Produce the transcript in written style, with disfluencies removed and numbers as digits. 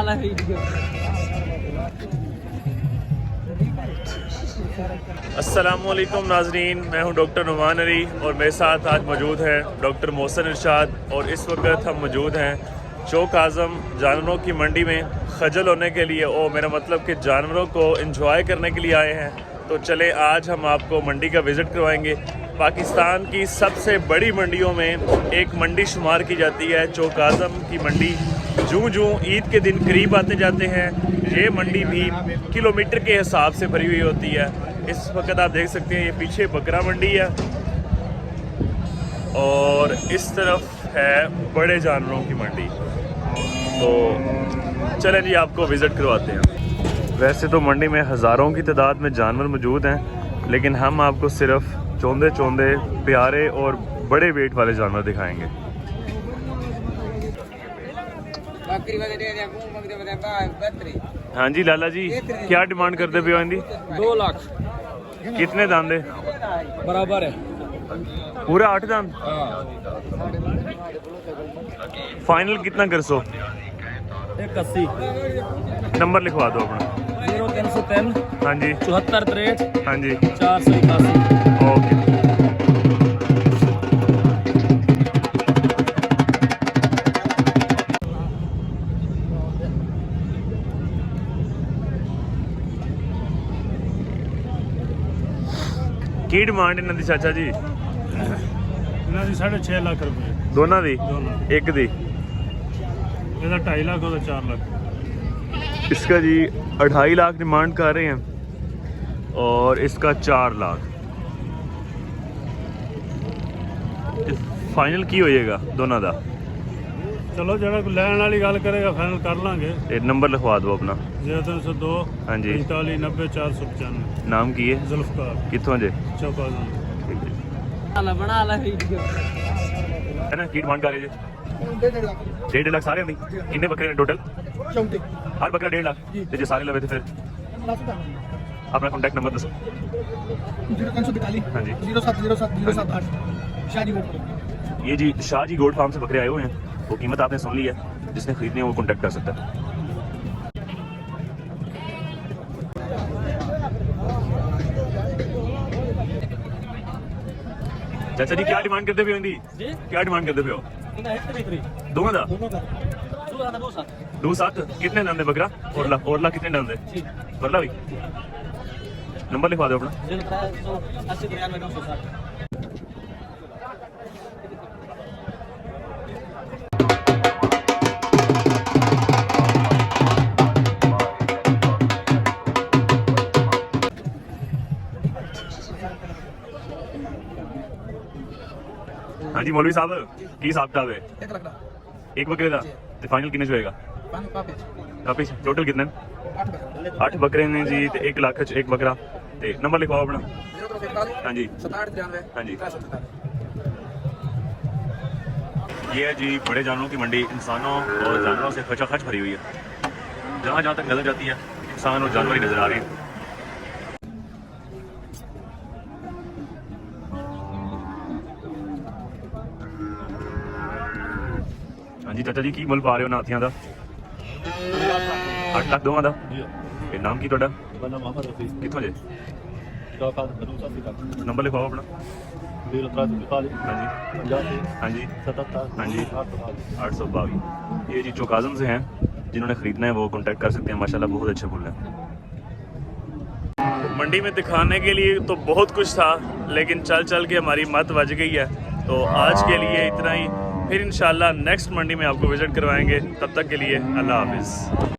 ला video. अस्सलामुअलैकुम नाजरीन, मैं हूं डॉक्टर नुमान अली और मेरे साथ आज मौजूद हैं डॉक्टर मोहसिन इरशाद। और इस वक्त हम मौजूद हैं चौक आज़म जानवरों की मंडी में खजल होने के लिए, और मेरा मतलब कि जानवरों को एंजॉय करने के लिए आए हैं। तो चले आज हम आपको मंडी का विज़िट करवाएंगे। पाकिस्तान की सबसे बड़ी मंडियों में एक मंडी शुमार की जाती है चौक आज़म की मंडी। जूं जूं ईद के दिन करीब आते जाते हैं, ये मंडी भी किलोमीटर के हिसाब से भरी हुई होती है। इस वक्त आप देख सकते हैं ये पीछे बकरा मंडी है और इस तरफ है बड़े जानवरों की मंडी। तो चलें जी आपको विज़िट करवाते हैं। वैसे तो मंडी में हज़ारों की तादाद में जानवर मौजूद हैं, लेकिन हम आपको सिर्फ चौंधे चौंधे प्यारे और बड़े वेट वाले जानवर दिखाएंगे। हाँ जी लाला जी, क्या डिमांड करते पे हो इनकी? 2 लाख। कितने दांदे? बराबर है पूरा 8 दांद। फाइनल कितना कर सो? 81। नंबर लिखवा दो अपना। 0303 हाँ जी 74 63 हाँ जी 481। ओके। की डिमांड इन्हां दी चाचा जी? ਇਹਨਾਂ ਦੀ 6.5 ਲੱਖ ਰੁਪਏ दोनों दी? ਦੋਨੋਂ एक दी? ਇਹਦਾ 2.5 ਲੱਖ ਉਹਦਾ 4 ਲੱਖ। इसका जी 2.5 लाख डिमांड कर रहे हैं और इसका 4 लाख। फाइनल की होएगा दोनों का? ਚਲੋ ਜਿਹੜਾ ਕੋਈ ਲੈਣ ਵਾਲੀ ਗੱਲ ਕਰੇਗਾ ਫਾਈਨਲ ਕਰ ਲਾਂਗੇ। नंबर लिखवा दो अपना। 0302 हाँ जी 45 90 495। नाम की है? ਜ਼ੁਲਫਕਾਰ कितों जे? ਚੌਕ ਆਜ਼ਮ। बना ला वीडियो। है ना, की डिमांड कर रहे जी? 1.5 लाख सारे नहीं? कितने बकरे ने टोटल? 34। हर बकरा 1.5 लाख। तो जो सारे लवे थे फिर अपना कॉन्टैक्ट नंबर दसो। 0342 हाँ जी 0707 078 शादी बोल। ये जी शाह जी गोल्ड फार्म से बकरे आए हुए हैं। वो कीमत आपने सुन ली है, जिसने खरीदनी है वो कॉन्टैक्ट कर सकता है। चाचा जी क्या डिमांड करते पे हो इनकी? क्या डिमांड करते पे हो? दोनों दा? 2.7। कितने दांदे बकरा? ओरला कितने दांदे? ओरला भी? नंबर लिखवा दो अपना। 0380 हाँ जी मौलवी साहब, की हिसाब किताब है? 1 ਲੱਖ ਦਾ एक बकरे का तो फाइनल कितने च होएगा? काफी टोटल कितने? 8 बकरे ने जी, 1 लाख च एक बकरा। ते नंबर लिखवाओ अपना। 0341 हाँ जी 6793 हाँ जी। ये है जी बड़े जानवरों की मंडी। इंसानों और जानवरों से खचाखच भरी हुई है। जहाँ जहाँ तक नजर जाती है इंसान और जानवर ही नजर आ रहे हैं। हाँ जी चाचा जी की मुल पा रहे हो नाथियां दा? 8 लाख दोवां दा। ये नाम की ਤੁਹਾਡਾ? कित्थों जे? नंबर लिखवाओ अपना। हाँ जी हाँ जी हाँ जी 822। ये जी चौक आज़म से हैं, जिन्होंने ख़रीदना है वो कांटेक्ट कर सकते हैं। माशाल्लाह बहुत अच्छे फूल हैं। मंडी में दिखाने के लिए तो बहुत कुछ था, लेकिन चल चल के हमारी मत बज गई है। तो आज के लिए इतना ही। फिर इंशाल्लाह नेक्स्ट मंडी में आपको विज़िट करवाएंगे। तब तक के लिए अल्लाह हाफिज़।